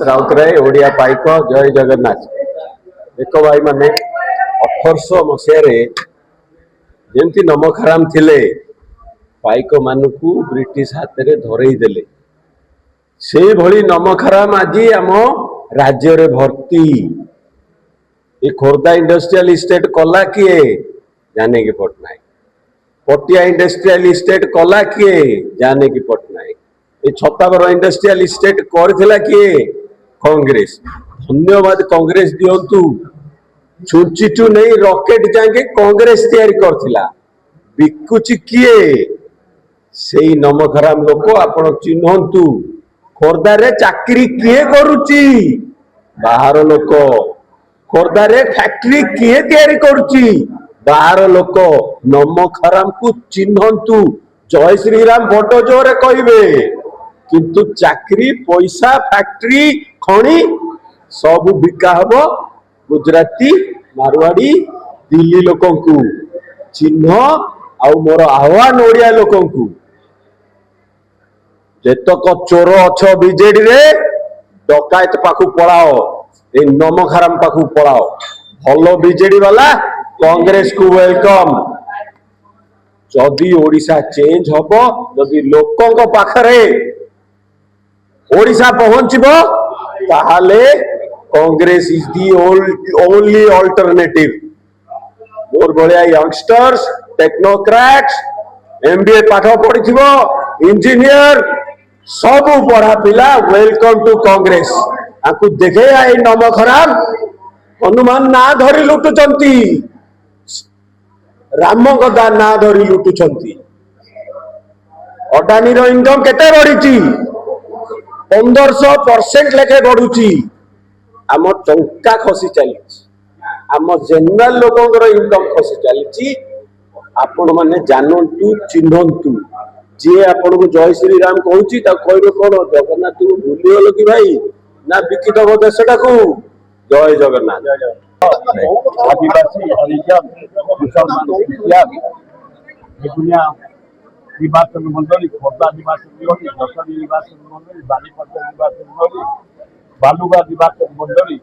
राउतराय ओडिया पाइक जय जगन्नाथ। देख भाई माने 1800 मसीह जमती नमखाराम थिले पाइक मानू ब्रिटिश हाथ में धरई देले से भली नमखाराम आज आम राज्य रे भर्ती। ये खोर्धा इंडस्ट्रियल इस्टेट कला किए जाने की पट्टनायक। पटिया इंडस्ट्रियल इस्टेट कला किए जाने की पट्टनायक। ये छत्तावर इंडस्ट्रियल इस्टेट करथिला किए कांग्रेस। धन्यवाद कांग्रेस दियंतु। छुंचिटू नहीं रॉकेट जाके कांग्रेस तैयारी करथिला। बिकुची किए सेई नमखराम लोक आपण चिन्हंतु। खोर्धा रे चाकरी किए करूची बाहर लोक। खोर्धा रे फैक्ट्री किए तैयारी करूची बाहर लोक। नमखराम को चिन्हंतु। जय श्री राम बड़ जोरे कहबे किंतु चाकरी पैसा फैक्ट्री खणी सब बिका हबो गुजराती मारवाड़ी दिल्ली लोकों को। चिन्ह आउ मोर आह्वान ओडिया लोकों को जेतक चोर अच्छ बीजेडी रे डकायत पाखु पड़ाओ ए नमखाराम पाखु पड़ाओ। भलो बीजेडी वाला कांग्रेस को वेलकम। जदि ओडिशा चेंज हबो जदि लोकों पाखरे ओडिशा पहुंचबो ताहाले Congress is the only alternative. मोर बड़िया यंगस्टर्स टेक्नोक्रेट्स एमबीए पाठ पढ़िथिबो इंजीनियर सब पढ़ा पिला वेलकम टू कांग्रेस। आकु देखे आई नमखराम हनुमान ना धरी लुटुचंती राम गदा ना धरी लुटुचंती। अडानी रो इनकम केते बढ़िची 1500% लेखे बढ़ुची। आम टंका खसी चली आम जनरल लोकंर इनकम खसी चली। आपण माने जानंतु चिन्हंतु। जे आपण को जय श्री राम कहूची ता कहबे कोन जगन्नाथ तू भूली गेलो कि भाई ना बिकी दबो देशटा को। जय जगन्नाथ। आदिवासी हरिजन मुसलमान दुनिया निर्वाचन मंडली खोर्धा निर्वाचन मंडली दशमी निर्वाचन मंडली बालीपट्टा निर्वाचन मंडली बालुगा निर्वाचन मंडली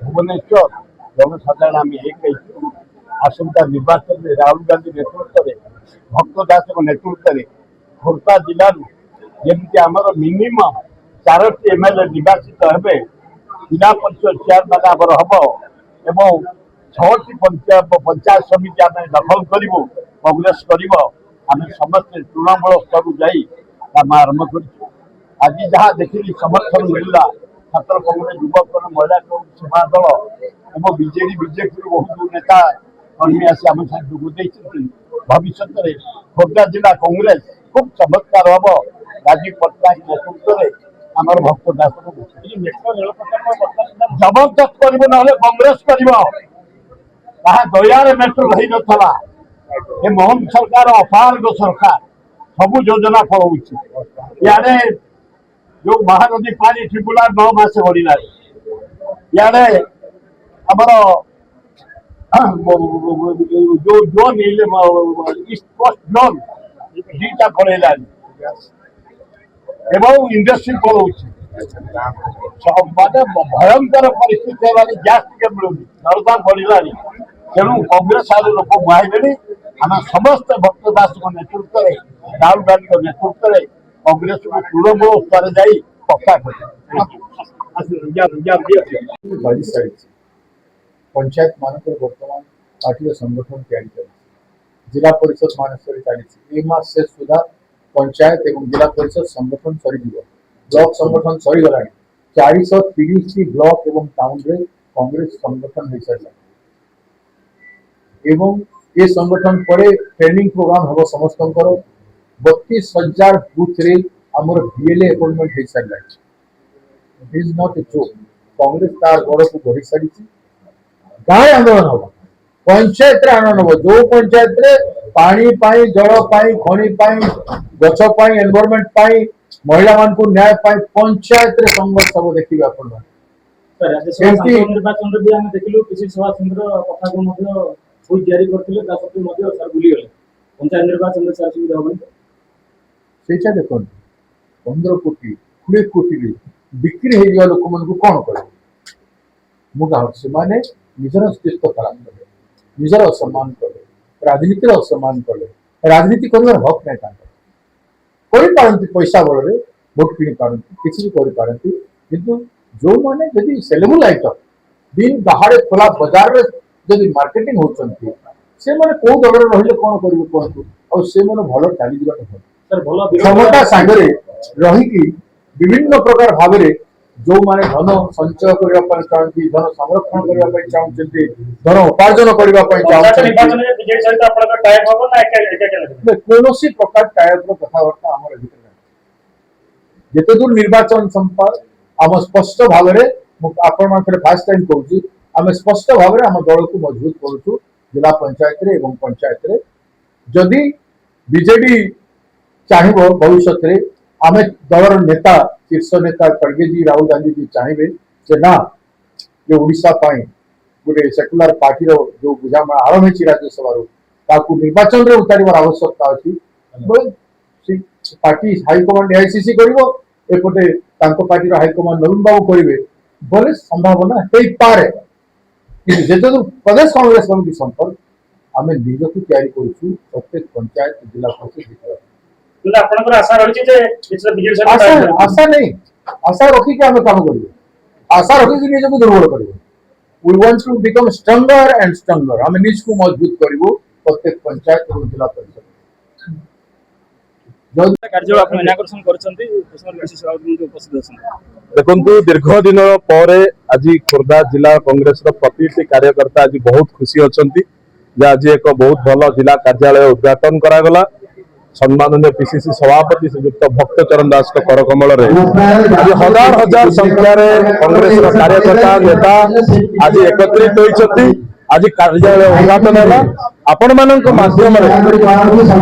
भुवनेश्वर जनसाधारण आम एक आसंता निर्वाचन में राहुल गांधी नेतृत्व में भक्त दास नेतृत्व में खोर्धा जिलू जमी आमर मिनिमम 4टी एमएलए निर्वाचित हे। जिला परिषद चेयरमैन आमर हम एवं 6टी पंचायत समिति आम दखल करूँ कांग्रेस आम समस्त तृणमूल स्तर जाई काम आरंभ कर। आज जहाँ देखिली समर्थन मिलला छात्र कांग्रेस युवक महिला सेवा दल और बीजेडी बीजेपी बहुत नेता कर्मी आसी आम साथ जोग भविष्य में खोर्धा जिला कांग्रेस खूब चमत्कार हम। राजीव पट्टनायक नेतृत्व में आमर भक्त दास जबरदस्त कर कांग्रेस कर दयार मेट्रो रही नाला। ये मोहन सरकार अपारग सरकार सबू योजना फल इे जो महानदी पानी ट्रिब्यूनाल 9 मास बढ़ला। इे आमर जो जोन ईस्ट कोस्ट जोन 2टा पड़ेगा एवं इंडस्ट्री पड़ोसी माने भयंकर परिस्थिति गैस टे मिलूँ दरदाम बढ़ला। तेणु कांग्रेस आदि लोक मुहाइले आम समस्त भक्त दास नेतृत्व में राहुल गांधी नेतृत्व में कांग्रेस को तृणमूल स्तर जा पक्का पंचायत मानक बर्तमान पार्टी संगठन तैयारी जिला परिषद मान चली मास शेष सुधा पंचायत एवं जिला परिषद संगठन सरी ब्लॉक संगठन सरीगला। 430 ब्लॉक एवं टाउन रे कांग्रेस संगठन हो सारा एवं ये संगठन पर ट्रेनिंग प्रोग्राम हम समस्त 32,000 बूथ रे आमर बीएलए अपॉइंटमेंट हो सारा। It is not a joke. Congress तार गड़ को बढ़ी सारी गाय आंदोलन हम पंचायत आंदोलन हम जो पंचायत रे पानी पाई जल पाई खनि पाई गछ पाई एनवायरनमेंट पाई महिला मान को न्याय पाई पंचायत रे संघर्ष सब देखिए। ରାଜ୍ୟସଭା ସାଂସଦ ନିର୍ବାଚନରେ ବି ଆମେ ଦେଖିଲୁ ପିସିସି ସଭାପତିଙ୍କର କଥାକୁ ମଧ୍ୟ ବହୁତ ତିଆରି କରିଥିଲେ ତା ସତ୍ତ୍ୱେ ମଧ୍ୟ ସାର୍ ଭୁଲିଗଲେ ପଞ୍ଚାୟତ ନିର୍ବାଚନରେ ସାର୍ ସୁବିଧା ହବନି। ସେଇଟା ଦେଖନ୍ତୁ 15 କୋଟି 20 କୋଟିରେ ବିକ୍ରି ହେଇଯିବା ଲୋକମାନଙ୍କୁ କ'ଣ କରିବେ? ମୁଁ କହୁଛି ସେମାନେ ନିଜର ଅସ୍ତିତ୍ୱ ଖରାପ କଲେ, ନିଜର ଅସମ୍ମାନ କଲେ, ରାଜନୀତିର ଅସମ୍ମାନ କଲେ। ରାଜନୀତି କରିବାର ହକ୍ ନାହିଁ ତାଙ୍କର। କରିପାରନ୍ତି ପଇସା ବଳରେ ଭୋଟ କିଣି ପାରନ୍ତି, କିଛି ବି କରିପାରନ୍ତି, କିନ୍ତୁ ଯୋଉମାନେ ଯଦି ସେଲେବୁଲ ଆଇଟମ୍ ଦିନ ବାହାରେ ଖୋଲା ବଜାରରେ ଯଦି ମାର୍କେଟିଂ ହଉଛନ୍ତି ସେମାନେ କୋଉ ଦଳରେ ରହିଲେ କ'ଣ କରିବେ କୁହନ୍ତୁ? ଆଉ ସେମାନେ ଭଲ ଚାଲିଯିବାଟା ଭଲ। ସାର୍ ଭଲ କ୍ଷମତା ସାଙ୍ଗରେ ରହିକି ବିଭିନ୍ନ ପ୍ରକାର ଭାବରେ ଯୋଉମାନେ ଧନ ସଞ୍ଚୟ କରିବା ପାଇଁ ଚାହାନ୍ତି, ଧନ ସଂରକ୍ଷଣ କରିବା ପାଇଁ ଚାହୁଁଛନ୍ତି, ଧନ ଉପାର୍ଜନ କରିବା ପାଇଁ ଚାହୁଁଛନ୍ତି, ନିର୍ବାଚନରେ ବିଜେଡି ସହିତ ଆପଣଙ୍କର ଟାଇପ ହବ ନା ଏକା କୌଣସି ପ୍ରକାର ଟାଇପର କଥାବାର୍ତ୍ତା ଆମର ଭିତରେ ନାହିଁ। ଯେତେ ଦୂର ନିର୍ବାଚନ ସମ୍ପର୍କ ଆମ ସ୍ପଷ୍ଟ ଭାବରେ ମୁଁ ଆପଣମାନଙ୍କର ଫାର୍ଷ୍ଟ ଟାଇମ୍ କହୁଛି, ଆମେ ସ୍ପଷ୍ଟ ଭାବରେ ଆମ ଦଳକୁ ମଜବୁତ କରୁଛୁ ଜିଲ୍ଲା ପଞ୍ଚାୟତରେ ଏବଂ ପଞ୍ଚାୟତରେ। ଯଦି ବିଜେଡି ଚାହିଁବ ଭବିଷ୍ୟତରେ ଆମେ ଦଳର ନେତା ଶୀର୍ଷ ନେତା ଖଡ଼ଗେଜୀ ରାହୁଲ ଗାନ୍ଧୀଜୀ ଚାହିଁବେ ଯେ ନା ଯେ ଓଡ଼ିଶା ପାଇଁ ଗୋଟେ ସେକୁଲାର ପାର୍ଟିର ଯୋଉ ବୁଝାମଣା ଆରମ୍ଭ ହେଇଛି ରାଜ୍ୟସଭାରୁ ତାକୁ ନିର୍ବାଚନରେ ଉତାରିବାର ଆବଶ୍ୟକତା ଅଛି। ପାର୍ଟି ହାଇକମାଣ୍ଡ ଏଆଇସିସି କରିବ, ଏପଟେ ତାଙ୍କ ପାର୍ଟିର ହାଇକମାଣ୍ଡ ନବୀନ ବାବୁ କରିବେ ବୋଲେ ସମ୍ଭାବନା ହେଇପାରେ। କିନ୍ତୁ ଯେତେଦୂର ପ୍ରଦେଶ କଂଗ୍ରେସ କମିଟି ସମ୍ପର୍କ ଆମେ ନିଜକୁ ତିଆରି କରୁଛୁ ପ୍ରତ୍ୟେକ ପଞ୍ଚାୟତ ଜିଲ୍ଲା ପରିଷଦ ଜିତିବା। ଆପଣଙ୍କର ଆଶା ରହିଛି ଯେ ବିଜେଡି ସହିତ ଆଶା नहीं, आशा रखिक आम काम कर, आशा रखिक निजक दुर्बल कर। We want to become stronger and stronger. आम निज को मजबूत करूँ प्रत्येक पंचायत और जिला परिषद। କାର୍ଯ୍ୟ ଆପଣ ଇନାଗୁରେସନ କରିଛନ୍ତି ବିଶେଷ ଉପସ୍ଥିତ ଅଛନ୍ତି। ଦେଖନ୍ତୁ ଦୀର୍ଘ ଦିନ ପରେ ଆଜି ଖୋର୍ଦ୍ଧା ଜିଲ୍ଲା କଂଗ୍ରେସର ପ୍ରତିଟି କାର୍ଯ୍ୟକର୍ତ୍ତା ଆଜି ବହୁତ ଖୁସି ଅଛନ୍ତି ଯେ ଆଜି ଏକ ବହୁତ ଭଲ ଜିଲ୍ଲା କାର୍ଯ୍ୟାଳୟ ଉଦ୍ଘାଟନ କରାଗଲା। ସମ୍ମାନନୀୟ ପିସିସି ସଭାପତି ଶ୍ରୀଯୁକ୍ତ ଭକ୍ତଚରଣ ଦାସଙ୍କ କରକମଳରେ ଆଜି ହଜାର ହଜାର ସଂଖ୍ୟାରେ କଂଗ୍ରେସର କାର୍ଯ୍ୟକର୍ତ୍ତା ନେତା ଆଜି ଏକତ୍ରିତ ହୋଇଛନ୍ତି। ଆଜି କାର୍ଯ୍ୟାଳୟ ଉଦ୍ଘାଟନ ହେଲା। ଆପଣମାନଙ୍କ ମାଧ୍ୟମରେ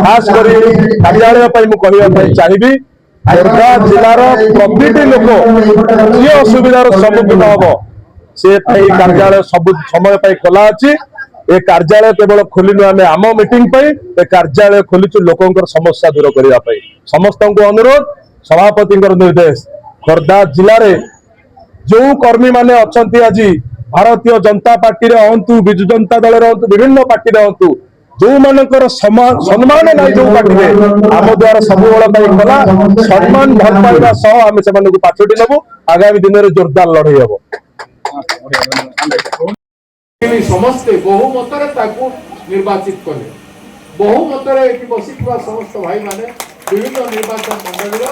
ଖାସ୍ କରି କାର୍ଯ୍ୟାଳୟ ପାଇଁ ମୁଁ କହିବା ପାଇଁ ଚାହିଁବି, ଖୋର୍ଦ୍ଧା ଜିଲ୍ଲାର ପ୍ରତିଟି ଲୋକ ଯିଏ ଅସୁବିଧାର ସମ୍ମୁଖୀନ ହବ ସେ ପାଇଁ କାର୍ଯ୍ୟାଳୟ ସବୁ ସମୟ ପାଇଁ ଖୋଲା ଅଛି। ଏ କାର୍ଯ୍ୟାଳୟ କେବଳ ଖୋଲିନୁ ଆମେ ଆମ ମିଟିଂ ପାଇଁ, ଏ କାର୍ଯ୍ୟାଳୟ ଖୋଲିଛୁ ଲୋକଙ୍କର ସମସ୍ୟା ଦୂର କରିବା ପାଇଁ। ସମସ୍ତଙ୍କୁ ଅନୁରୋଧ, ସଭାପତିଙ୍କର ନିର୍ଦ୍ଦେଶ, ଖୋର୍ଦ୍ଧା ଜିଲ୍ଲାରେ ଯେଉଁ କର୍ମୀ ମାନେ ଅଛନ୍ତି ଆଜି ଭାରତୀୟ ଜନତା ପାର୍ଟିରେ ହଅନ୍ତୁ, ବିଜୁ ଜନତା ଦଳରେ ହଅନ୍ତୁ, ବିଭିନ୍ନ ପାର୍ଟିରେ ହଅନ୍ତୁ, ଯୋଉମାନଙ୍କର ସମ୍ମାନ ନାହିଁ ଯୋଉ ପାର୍ଟିରେ, ଆମ ଦ୍ୱାରା ସବୁବେଳେ ପାଇଁ ଖୋଲା। ସମ୍ମାନ ଭଲ ପାଇବା ସହ ଆମେ ସେମାନଙ୍କୁ ପାଛୋଟି ନେବୁ। ଆଗାମୀ ଦିନରେ ଜୋରଦାର ଲଢେଇ ହବ। ସମସ୍ତେ ବହୁମତରେ ତାକୁ ନିର୍ବାଚିତ କଲେ। ବହୁମତରେ ଏଠି ବସିଥିବା ସମସ୍ତ ଭାଇମାନେ ବିଭିନ୍ନ ନିର୍ବାଚନ ମଣ୍ଡଳୀର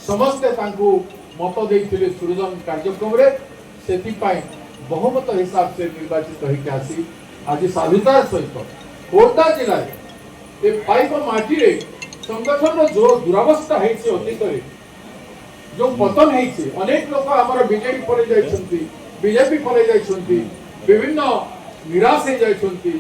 ସମସ୍ତେ ତାଙ୍କୁ ମତ ଦେଇଥିଲେ ସୃଜନ କାର୍ଯ୍ୟକ୍ରମରେ। ସେଥିପାଇଁ ବହୁମତ ହିସାବ ସେ ନିର୍ବାଚିତ ହୋଇକି ଆସି ଆଜି ସାଧୁତାର ସହିତ ଖୋର୍ଦ୍ଧା ଜିଲ୍ଲାରେ ଏ ପାଇକ ମାଟିରେ ସଂଗଠନର ଯୋଉ ଦୁରାବସ୍ଥା ହେଇଛି ଅତୀତରେ, ଯୋଉ ପତନ ହେଇଛି, ଅନେକ ଲୋକ ଆମର ବିଜେଡି ପଳେଇ ଯାଇଛନ୍ତି, ବିଜେପି ପଳେଇ ଯାଇଛନ୍ତି, ବିଭିନ୍ନ ନିରାଶ ହେଇ ଯାଇଛନ୍ତି।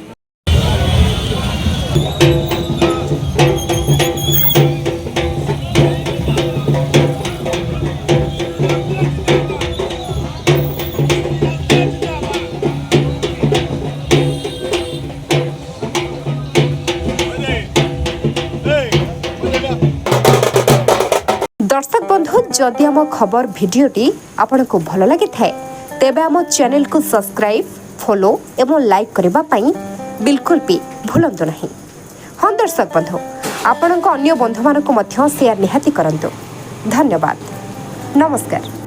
दर्शक बंधु, जदि आम खबर भिडियोटी आपको भल लगी थाए तेबे आम चैनल को सब्सक्राइब, फॉलो एवं लाइक करने पाई बिल्कुल भी भूलंतु नहीं। हाँ दर्शक बंधु, आपण अन्य बंधु मानक शेयर निहाती करंतु। धन्यवाद, नमस्कार।